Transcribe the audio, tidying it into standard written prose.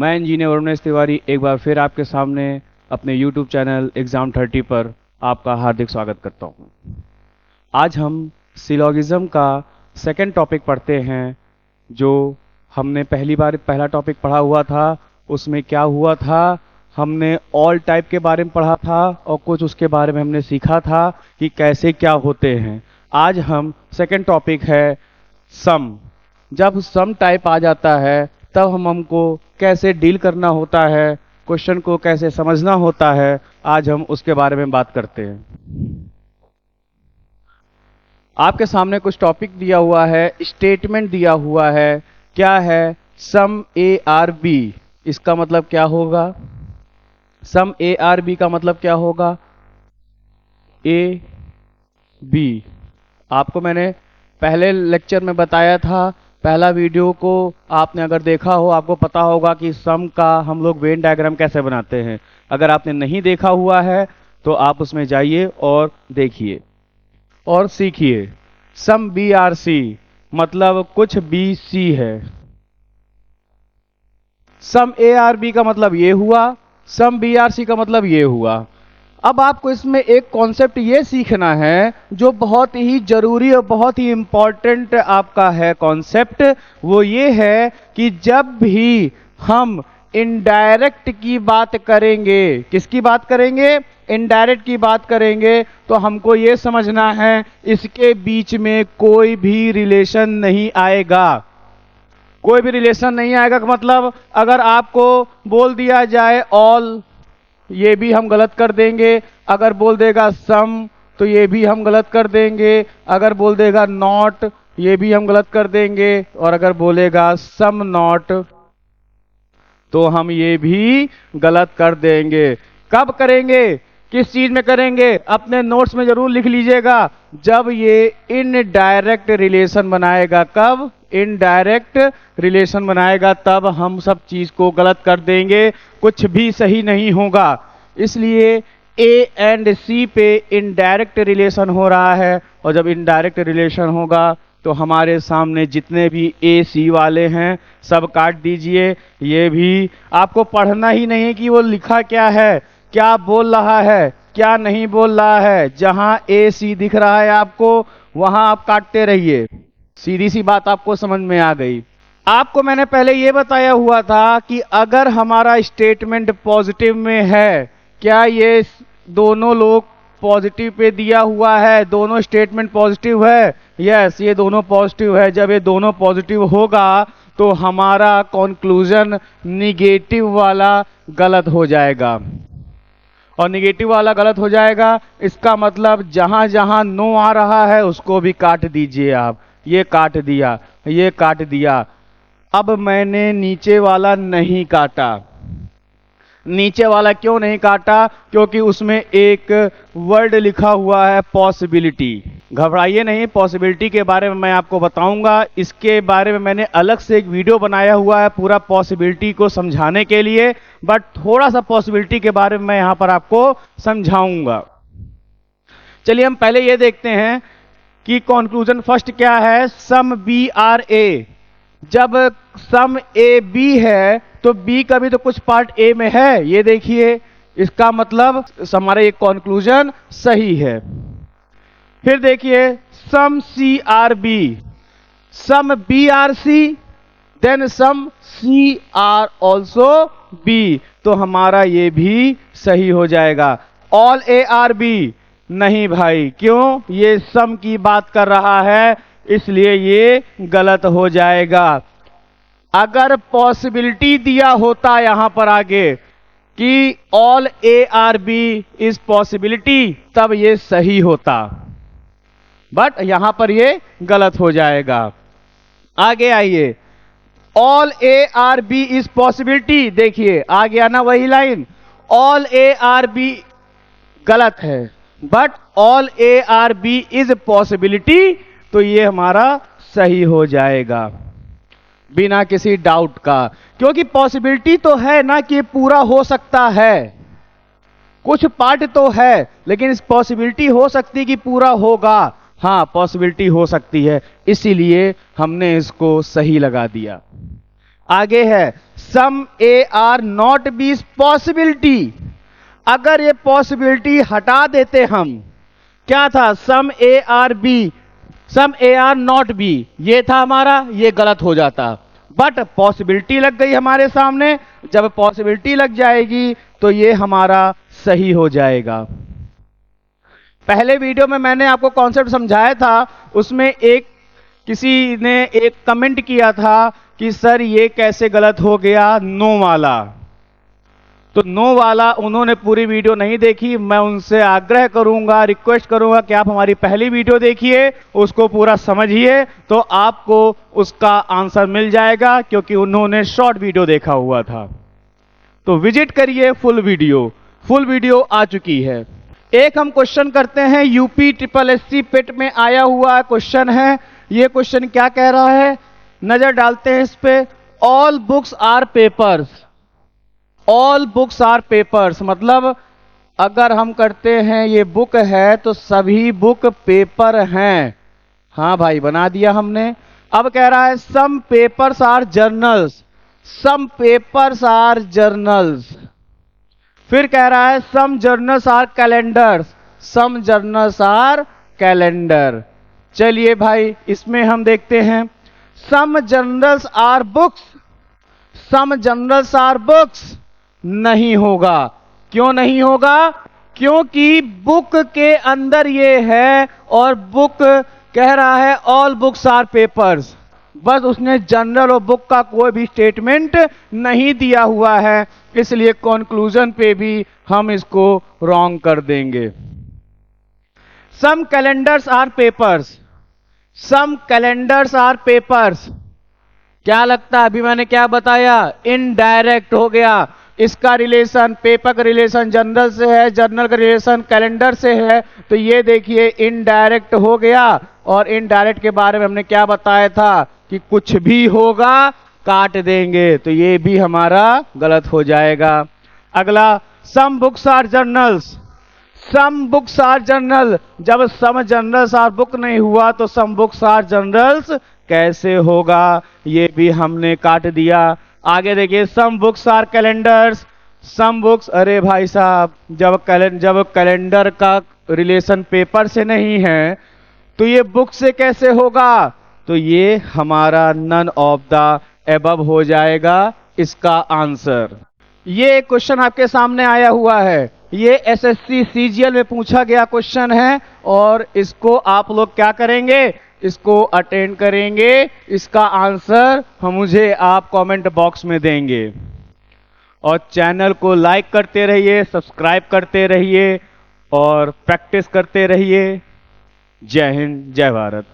मैं इंजीनियर वरुणेश तिवारी एक बार फिर आपके सामने अपने YouTube चैनल एग्जाम 30 पर आपका हार्दिक स्वागत करता हूं। आज हम सिलोगिज्म का सेकंड टॉपिक पढ़ते हैं। जो हमने पहला टॉपिक पढ़ा हुआ था उसमें क्या हुआ था, हमने ऑल टाइप के बारे में पढ़ा था और कुछ उसके बारे में हमने सीखा था कि कैसे क्या होते हैं। आज हम सेकंड टॉपिक है सम। जब सम टाइप आ जाता है तब हमको कैसे डील करना होता है, क्वेश्चन को कैसे समझना होता है, आज हम उसके बारे में बात करते हैं। आपके सामने कुछ टॉपिक दिया हुआ है, स्टेटमेंट दिया हुआ है। क्या है? Some A are B. इसका मतलब क्या होगा? सम ए आर बी का मतलब क्या होगा? A B. आपको मैंने पहले लेक्चर में बताया था, पहला वीडियो को आपने अगर देखा हो आपको पता होगा कि सम का हम लोग वेन डायग्राम कैसे बनाते हैं। अगर आपने नहीं देखा हुआ है तो आप उसमें जाइए और देखिए और सीखिए। सम बी आर सी मतलब कुछ बी सी है। सम ए आर बी का मतलब ये हुआ, सम बी आर सी का मतलब ये हुआ। अब आपको इसमें एक कॉन्सेप्ट ये सीखना है जो बहुत ही जरूरी और बहुत ही इंपॉर्टेंट आपका है कॉन्सेप्ट। वो ये है कि जब भी हम इनडायरेक्ट की बात करेंगे, किसकी बात करेंगे? इनडायरेक्ट की बात करेंगे, तो हमको ये समझना है इसके बीच में कोई भी रिलेशन नहीं आएगा। कोई भी रिलेशन नहीं आएगा का मतलब अगर आपको बोल दिया जाए ऑल, ये भी हम गलत कर देंगे। अगर बोल देगा सम तो ये भी हम गलत कर देंगे। अगर बोल देगा नॉट ये भी हम गलत कर देंगे। और अगर बोलेगा सम नॉट तो हम ये भी गलत कर देंगे। कब करेंगे? किस चीज में करेंगे? अपने नोट्स में जरूर लिख लीजिएगा। जब ये इनडायरेक्ट रिलेशन बनाएगा। कब इनडायरेक्ट रिलेशन बनाएगा तब हम सब चीज को गलत कर देंगे, कुछ भी सही नहीं होगा। इसलिए ए एंड सी पे इनडायरेक्ट रिलेशन हो रहा है, और जब इनडायरेक्ट रिलेशन होगा तो हमारे सामने जितने भी ए सी वाले हैं सब काट दीजिए। ये भी आपको पढ़ना ही नहीं कि वो लिखा क्या है, क्या बोल रहा है, क्या नहीं बोल रहा है। जहां ए सी दिख रहा है आपको वहां आप काटते रहिए। सीधी सी बात आपको समझ में आ गई। आपको मैंने पहले यह बताया हुआ था कि अगर हमारा स्टेटमेंट पॉजिटिव में है, क्या ये दोनों लोग पॉजिटिव पे दिया हुआ है, दोनों स्टेटमेंट पॉजिटिव है? यस, ये दोनों पॉजिटिव है। जब ये दोनों पॉजिटिव होगा तो हमारा कंक्लूजन निगेटिव वाला गलत हो जाएगा। और निगेटिव वाला गलत हो जाएगा इसका मतलब जहां जहां नो आ रहा है उसको भी काट दीजिए आप। ये काट दिया, ये काट दिया। अब मैंने नीचे वाला नहीं काटा। नीचे वाला क्यों नहीं काटा? क्योंकि उसमें एक वर्ड लिखा हुआ है पॉसिबिलिटी। घबराइए नहीं, पॉसिबिलिटी के बारे में मैं आपको बताऊंगा। इसके बारे में मैंने अलग से एक वीडियो बनाया हुआ है पूरा पॉसिबिलिटी को समझाने के लिए, बट थोड़ा सा पॉसिबिलिटी के बारे में मैं यहां पर आपको समझाऊंगा। चलिए हम पहले ये देखते हैं कि कंक्लूजन फर्स्ट क्या है। सम बी आर ए। जब सम ए बी है तो बी का भी तो कुछ पार्ट ए में है, ये देखिए। इसका मतलब हमारा ये कंक्लूजन सही है। फिर देखिए some C are B. Some B are C then some C are also B, तो हमारा ये भी सही हो जाएगा। ऑल ए आर बी नहीं भाई, क्यों? ये सम की बात कर रहा है इसलिए ये गलत हो जाएगा। अगर पॉसिबिलिटी दिया होता यहां पर आगे कि all A are B is possibility तब ये सही होता, बट यहां पर ये गलत हो जाएगा। आगे आइए, all A are B is possibility. देखिए आ गया ना वही line. All A are B गलत है, but all A are B is possibility, तो ये हमारा सही हो जाएगा बिना किसी डाउट का। क्योंकि पॉसिबिलिटी तो है ना कि पूरा हो सकता है, कुछ पार्ट तो है, लेकिन इस पॉसिबिलिटी हो सकती कि पूरा होगा। हाँ, पॉसिबिलिटी हो सकती है, इसीलिए हमने इसको सही लगा दिया। आगे है some A are not B possibility. अगर ये पॉसिबिलिटी हटा देते हम, क्या था some A are B, some A are not B, ये था हमारा, ये गलत हो जाता। बट पॉसिबिलिटी लग गई हमारे सामने, जब पॉसिबिलिटी लग जाएगी तो ये हमारा सही हो जाएगा। पहले वीडियो में मैंने आपको कॉन्सेप्ट समझाया था, उसमें किसी ने एक कमेंट किया था कि सर ये कैसे गलत हो गया नो वाला। तो नो वाला उन्होंने पूरी वीडियो नहीं देखी। मैं उनसे आग्रह करूंगा, रिक्वेस्ट करूंगा कि आप हमारी पहली वीडियो देखिए, उसको पूरा समझिए, तो आपको उसका आंसर मिल जाएगा, क्योंकि उन्होंने शॉर्ट वीडियो देखा हुआ था। तो विजिट करिए फुल वीडियो आ चुकी है। एक हम क्वेश्चन करते हैं, यूपी SSSC पेट में आया हुआ क्वेश्चन है। ये क्वेश्चन क्या कह रहा है, नजर डालते हैं इस पे। All books are papers, all books are papers मतलब अगर हम करते हैं ये बुक है तो सभी बुक पेपर हैं। हाँ भाई बना दिया हमने। अब कह रहा है some papers are journals, some papers are journals. फिर कह रहा है some journals are calendars, some journals are calendar. चलिए भाई इसमें हम देखते हैं, some journals are books, some journals are books नहीं होगा। क्यों नहीं होगा, क्योंकि बुक के अंदर ये है और बुक कह रहा है ऑल बुक्स आर पेपर्स। बस उसने जनरल और बुक का कोई भी स्टेटमेंट नहीं दिया हुआ है, इसलिए कंक्लूजन पे भी हम इसको रॉन्ग कर देंगे। Some calendars are papers, some calendars are papers. क्या लगता है अभी मैंने क्या बताया, इनडायरेक्ट हो गया। इसका रिलेशन पेपर का रिलेशन जनरल से है, जनरल का रिलेशन कैलेंडर से है, तो ये देखिए इनडायरेक्ट हो गया। और इनडायरेक्ट के बारे में हमने क्या बताया था कि कुछ भी होगा काट देंगे, तो ये भी हमारा गलत हो जाएगा। अगला some books are journals, some books are journal. जब सम जर्नल्स आर बुक नहीं हुआ तो सम बुक्स आर जर्नल्स कैसे होगा, ये भी हमने काट दिया। आगे देखिए some books are calendars, some books, अरे भाई साहब जब कैलेंडर का रिलेशन पेपर से नहीं है तो ये बुक से कैसे होगा, तो ये हमारा नन ऑफ द एबव हो जाएगा इसका आंसर। ये क्वेश्चन आपके सामने आया हुआ है, ये SSC CGL में पूछा गया क्वेश्चन है और इसको आप लोग क्या करेंगे, इसको अटेंड करेंगे। इसका आंसर मुझे आप कमेंट बॉक्स में देंगे। और चैनल को लाइक करते रहिए, सब्सक्राइब करते रहिए और प्रैक्टिस करते रहिए। जय हिंद, जय भारत।